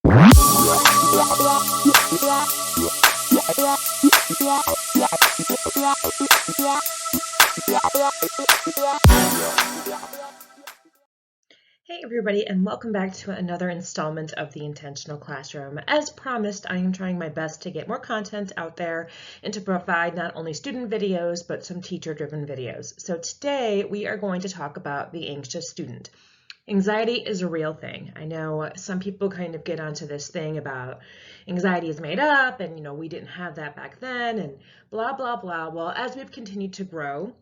Hey everybody, and welcome back to another installment of the Intentional Classroom. As promised, I am trying my best to get more content out there and to provide not only student videos, but some teacher-driven videos. So today we are going to talk about the anxious student. Anxiety is a real thing. I know some people kind of get onto this thing about anxiety is made up and, we didn't have that back then and blah, blah, blah. Well, as we've continued to grow,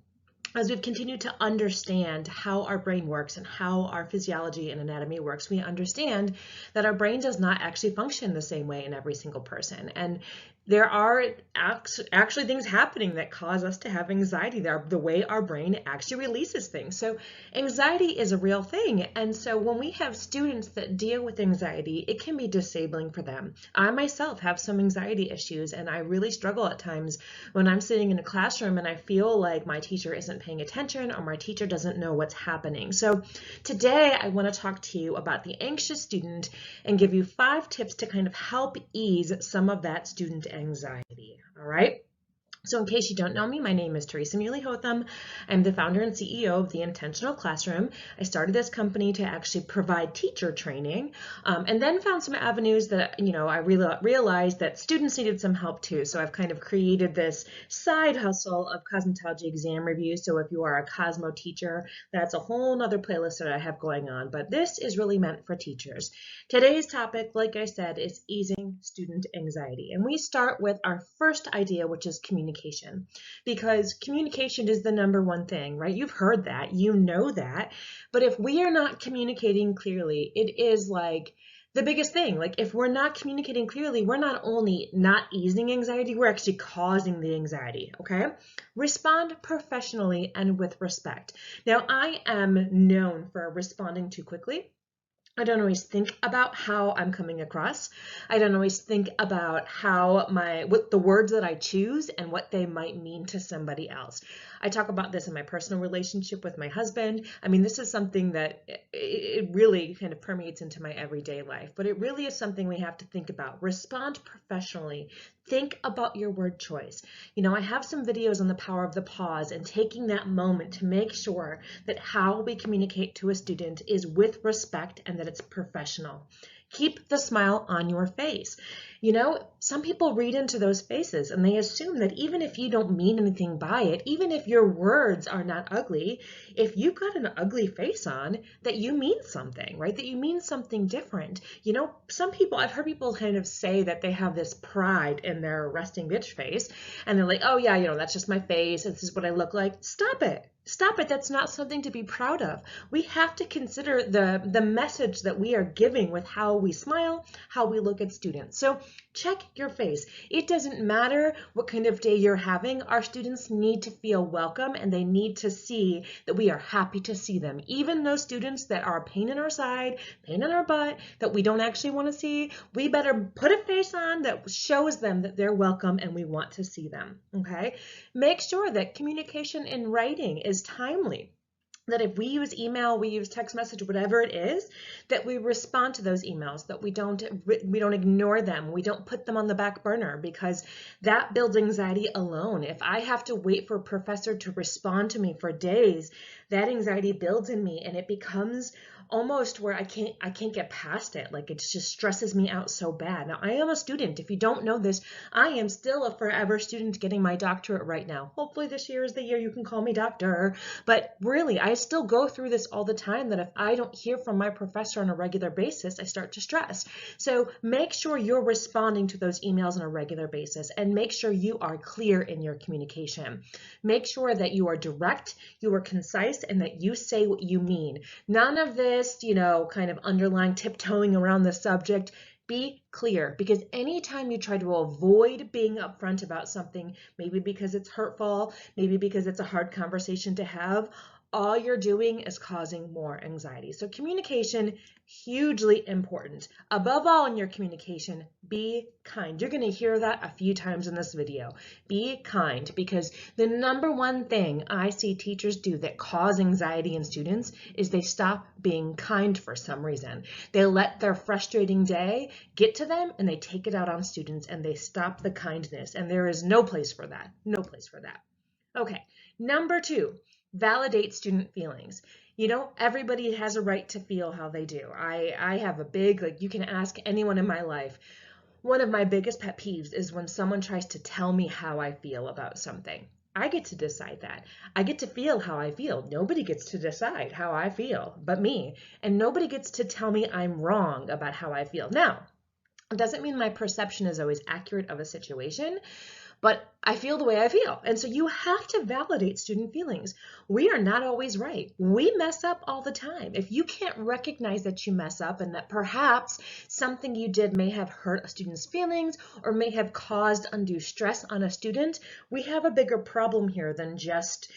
as we've continued to understand how our brain works and how our physiology and anatomy works, we understand that our brain does not actually function the same way in every single person. And there are actually things happening that cause us to have anxiety. The way our brain actually releases things. So anxiety is a real thing. And so when we have students that deal with anxiety, it can be disabling for them. I myself have some anxiety issues, and I really struggle at times when I'm sitting in a classroom and I feel like my teacher isn't paying attention or my teacher doesn't know what's happening. So today I want to talk to you about the anxious student and give you 5 tips to kind of help ease some of that student anxiety. All right. So in case you don't know me, my name is Teresa Muley-Hotham. I'm the founder and CEO of the Intentional Classroom. I started this company to actually provide teacher training, and then found some avenues that, I realized that students needed some help too. So I've kind of created this side hustle of cosmetology exam reviews. So if you are a Cosmo teacher, that's a whole nother playlist that I have going on, but this is really meant for teachers. Today's topic, like I said, is easing student anxiety. And we start with our first idea, which is communication. Because communication is the number one thing, right? You've heard that, you know that, but if we are not communicating clearly, it is like the biggest thing. Like if we're not communicating clearly, we're not only not easing anxiety, we're actually causing the anxiety, okay? Respond professionally and with respect. Now, I am known for responding too quickly. I don't always think about how I'm coming across. I don't always think about what the words that I choose and what they might mean to somebody else. I talk about this in my personal relationship with my husband. I mean, this is something that it really kind of permeates into my everyday life, but it really is something we have to think about. Respond professionally. Think about your word choice. I have some videos on the power of the pause and taking that moment to make sure that how we communicate to a student is with respect and that it's professional. Keep the smile on your face. Some people read into those faces and they assume that even if you don't mean anything by it, even if your words are not ugly, if you've got an ugly face on, that you mean something, right? That you mean something different. I've heard people kind of say that they have this pride in their resting bitch face and they're like, oh yeah, that's just my face. This is what I look like. Stop it. Stop it. That's not something to be proud of. We have to consider the message that we are giving with how we smile, how we look at students. So check your face. It doesn't matter what kind of day you're having. Our students need to feel welcome and they need to see that we are happy to see them. Even those students that are a pain in our side, pain in our butt, that we don't actually want to see, we better put a face on that shows them that they're welcome and we want to see them. Okay? Make sure that communication in writing is timely. That if we use email, we use text message, whatever it is, that we respond to those emails, that we don't ignore them, we don't put them on the back burner, because that builds anxiety alone. If I have to wait for a professor to respond to me for days, that anxiety builds in me and it becomes almost where I can't get past it. Like it just stresses me out so bad. Now I am a student. If you don't know this, I am still a forever student getting my doctorate right now. Hopefully this year is the year you can call me doctor. But really, I still go through this all the time, that if I don't hear from my professor on a regular basis, I start to stress. So make sure you're responding to those emails on a regular basis and make sure you are clear in your communication. Make sure that you are direct, you are concise, and that you say what you mean. None of this, kind of underlying tiptoeing around the subject. Be clear, because anytime you try to avoid being upfront about something, maybe because it's hurtful, maybe because it's a hard conversation to have, all you're doing is causing more anxiety. So communication, hugely important. Above all in your communication, be kind. You're going to hear that a few times in this video. Be kind, because the number one thing I see teachers do that cause anxiety in students is they stop being kind for some reason. They let their frustrating day get to them and they take it out on students and they stop the kindness, and there is no place for that. No place for that. Okay, number 2, validate student feelings. You know, everybody has a right to feel how they do. I have a big, like, you can ask anyone in my life. One of my biggest pet peeves is when someone tries to tell me how I feel about something. I get to decide that. I get to feel how I feel. Nobody gets to decide how I feel but me. And nobody gets to tell me I'm wrong about how I feel. Now, it doesn't mean my perception is always accurate of a situation, but I feel the way I feel. And so you have to validate student feelings. We are not always right. We mess up all the time. If you can't recognize that you mess up and that perhaps something you did may have hurt a student's feelings or may have caused undue stress on a student, we have a bigger problem here than just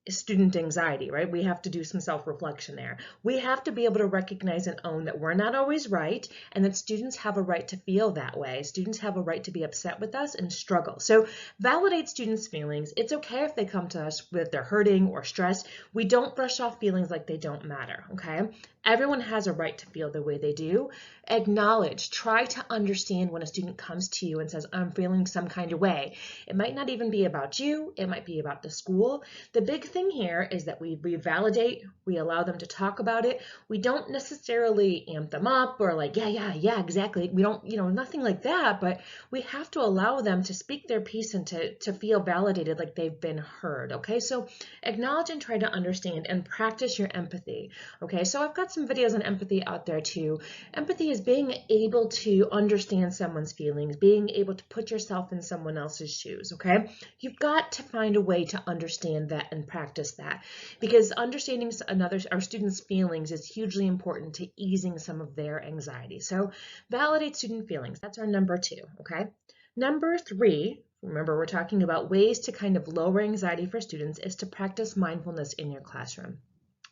student anxiety, right? We have to do some self-reflection there. We have to be able to recognize and own that we're not always right and that students have a right to feel that way. Students have a right to be upset with us and struggle. So validate students' feelings. It's okay if they come to us with they're hurting or stressed. We don't brush off feelings like they don't matter, okay? Everyone has a right to feel the way they do. Acknowledge, try to understand when a student comes to you and says, I'm feeling some kind of way. It might not even be about you. It might be about the school. The big thing here is that we validate, we allow them to talk about it. We don't necessarily amp them up or like, yeah, exactly. We don't, nothing like that, but we have to allow them to speak their piece and to feel validated, like they've been heard, okay? So acknowledge and try to understand and practice your empathy, okay? So I've got some videos on empathy out there too. Empathy is being able to understand someone's feelings, being able to put yourself in someone else's shoes, okay? You've got to find a way to understand that and practice that, because understanding our students' feelings is hugely important to easing some of their anxiety. So validate student feelings. That's our number 2, okay? Number 3, remember we're talking about ways to kind of lower anxiety for students, is to practice mindfulness in your classroom.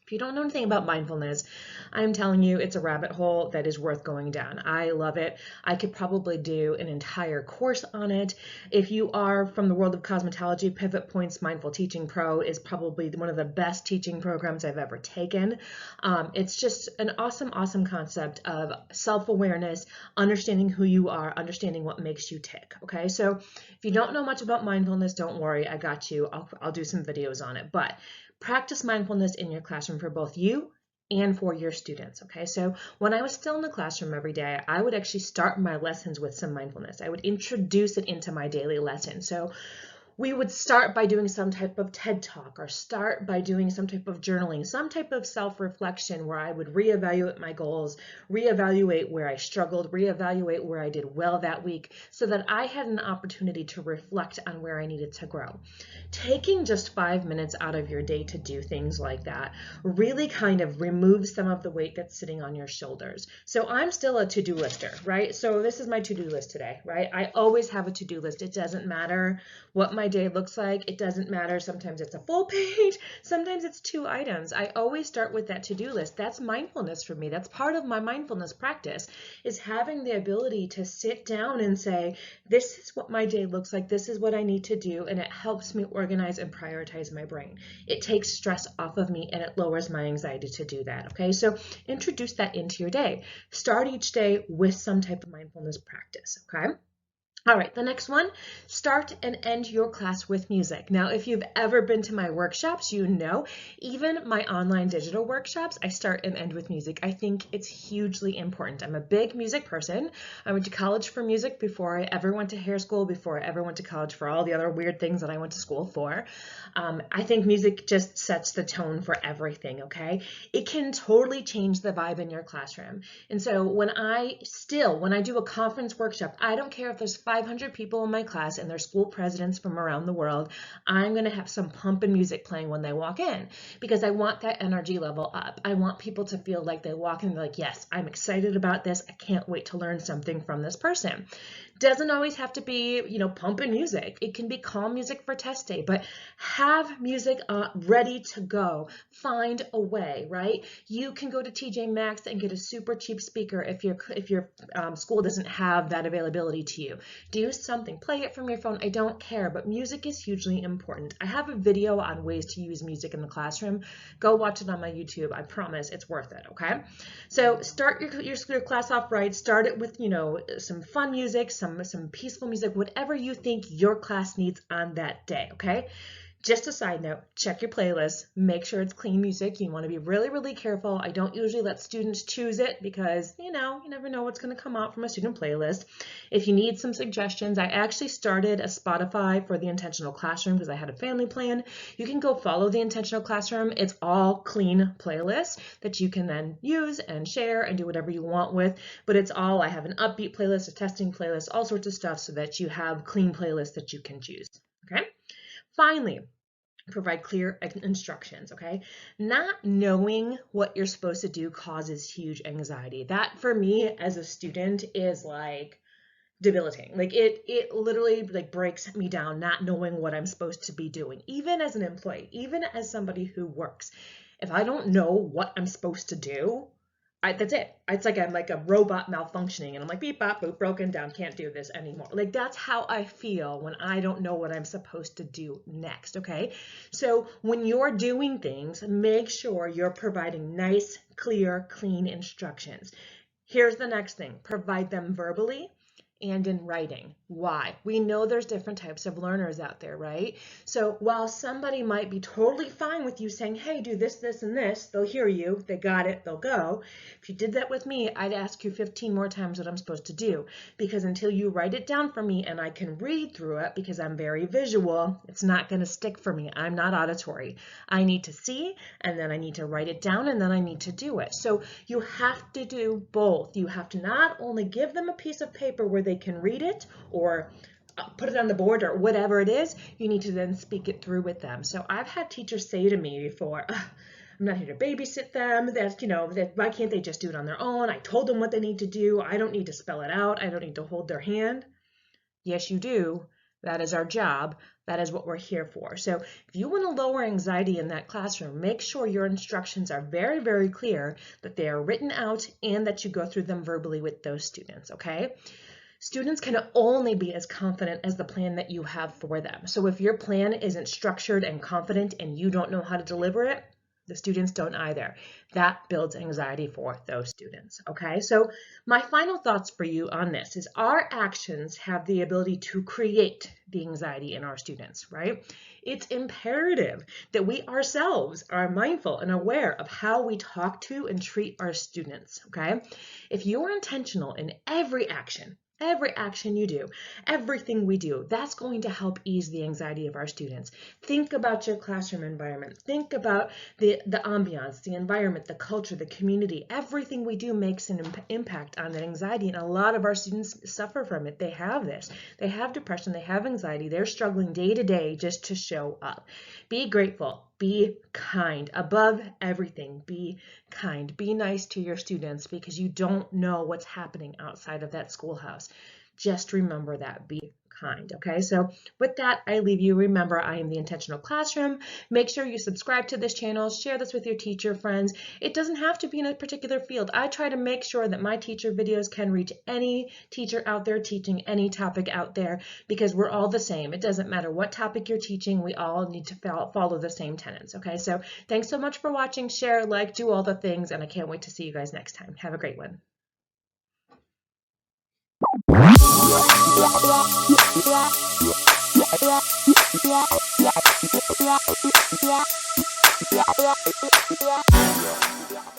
If you don't know anything about mindfulness, I'm telling you, it's a rabbit hole that is worth going down. I love it. I could probably do an entire course on it. If you are from the world of cosmetology, Pivot Point's Mindful Teaching Pro is probably one of the best teaching programs I've ever taken. It's just an awesome concept of self-awareness, understanding who you are, understanding what makes you tick. Okay, so if you don't know much about mindfulness, don't worry, I got you. I'll do some videos on it, but practice mindfulness in your classroom for both you and for your students, okay? So when I was still in the classroom every day, I would actually start my lessons with some mindfulness. I would introduce it into my daily lesson. So we would start by doing some type of TED Talk or start by doing some type of journaling, some type of self-reflection where I would reevaluate my goals, reevaluate where I struggled, reevaluate where I did well that week so that I had an opportunity to reflect on where I needed to grow. Taking just 5 minutes out of your day to do things like that really kind of removes some of the weight that's sitting on your shoulders. So I'm still a to-do lister, right? So this is my to-do list today, right? I always have a to-do list. It doesn't matter what my day looks like. It doesn't matter. Sometimes it's a full page. Sometimes it's 2 items. I always start with that to-do list. That's mindfulness for me. That's part of my mindfulness practice, is having the ability to sit down and say, this is what my day looks like. This is what I need to do. And it helps me organize and prioritize my brain. It takes stress off of me and it lowers my anxiety to do that. Okay, so introduce that into your day. Start each day with some type of mindfulness practice. Okay. All right, the next one, start and end your class with music. Now, if you've ever been to my workshops, you know, even my online digital workshops, I start and end with music. I think it's hugely important. I'm a big music person. I went to college for music before I ever went to hair school, before I ever went to college for all the other weird things that I went to school for. I think music just sets the tone for everything, okay? It can totally change the vibe in your classroom. And so when I do a conference workshop, I don't care if there's 500 people in my class and they're school presidents from around the world, I'm going to have some pumping music playing when they walk in because I want that energy level up. I want people to feel like they walk in and they're like, yes, I'm excited about this. I can't wait to learn something from this person. Doesn't always have to be, pumping music. It can be calm music for test day, but have music ready to go. Find a way, right? You can go to TJ Maxx and get a super cheap speaker if your school doesn't have that availability to you. Do something. Play it from your phone. I don't care, but music is hugely important. I have a video on ways to use music in the classroom. Go watch it on my YouTube. I promise it's worth it, okay? So start your class off right. Start it with, some fun music, some peaceful music, whatever you think your class needs on that day, okay? Just a side note, check your playlist, make sure it's clean music. You want to be really, really careful. I don't usually let students choose it because, you never know what's going to come out from a student playlist. If you need some suggestions, I actually started a Spotify for the Intentional Classroom because I had a family plan. You can go follow the Intentional Classroom. It's all clean playlists that you can then use and share and do whatever you want with, but I have an upbeat playlist, a testing playlist, all sorts of stuff so that you have clean playlists that you can choose, okay? Finally, provide clear instructions, okay? Not knowing what you're supposed to do causes huge anxiety. That for me as a student is like debilitating. Like it literally like breaks me down not knowing what I'm supposed to be doing. Even as an employee, even as somebody who works, if I don't know what I'm supposed to do, that's it. It's like I'm like a robot malfunctioning and I'm like beep, bop, boop, broken down, can't do this anymore. Like that's how I feel when I don't know what I'm supposed to do next, okay? So when you're doing things, make sure you're providing nice, clear, clean instructions. Here's the next thing. Provide them verbally and in writing. Why? We know there's different types of learners out there, right? So while somebody might be totally fine with you saying, hey, do this, this, and this, they'll hear you, they got it, they'll go. If you did that with me, I'd ask you 15 more times what I'm supposed to do, because until you write it down for me and I can read through it, because I'm very visual, it's not going to stick for me. I'm not auditory. I need to see, and then I need to write it down, and then I need to do it. So you have to do both. You have to not only give them a piece of paper where they can read it or put it on the board or whatever it is, you need to then speak it through with them. So I've had teachers say to me before, I'm not here to babysit them. Why can't they just do it on their own? I told them what they need to do. I don't need to spell it out. I don't need to hold their hand. Yes, you do. That is our job. That is what we're here for. So if you want to lower anxiety in that classroom, make sure your instructions are very, very clear, that they are written out, and that you go through them verbally with those students, okay? Students can only be as confident as the plan that you have for them. So if your plan isn't structured and confident and you don't know how to deliver it, the students don't either. That builds anxiety for those students, okay? So my final thoughts for you on this is our actions have the ability to create the anxiety in our students, right? It's imperative that we ourselves are mindful and aware of how we talk to and treat our students, okay? If you're intentional in every action you do, everything we do, that's going to help ease the anxiety of our students. Think about your classroom environment. Think about the ambiance, the environment, the culture, the community. Everything we do makes an impact on that anxiety, and a lot of our students suffer from it. They have this. They have depression. They have anxiety. They're struggling day to day just to show up. Be grateful. Be kind. Above everything, be kind. Be nice to your students because you don't know what's happening outside of that schoolhouse. Just remember that. Be kind, okay? So with that, I leave you. Remember, I am the Intentional Classroom. Make sure you subscribe to this channel. Share this with your teacher friends. It doesn't have to be in a particular field. I try to make sure that my teacher videos can reach any teacher out there teaching any topic out there, because we're all the same. It doesn't matter what topic you're teaching. We all need to follow the same tenets, okay? So thanks so much for watching. Share, like, do all the things, and I can't wait to see you guys next time. Have a great one. Yeah.